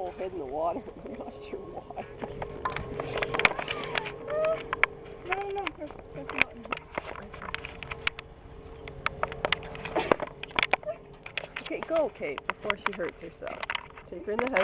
whole head in the water. I'm not sure why. No, that's not. Okay, go, Kate, before she hurts herself. Take her in the house.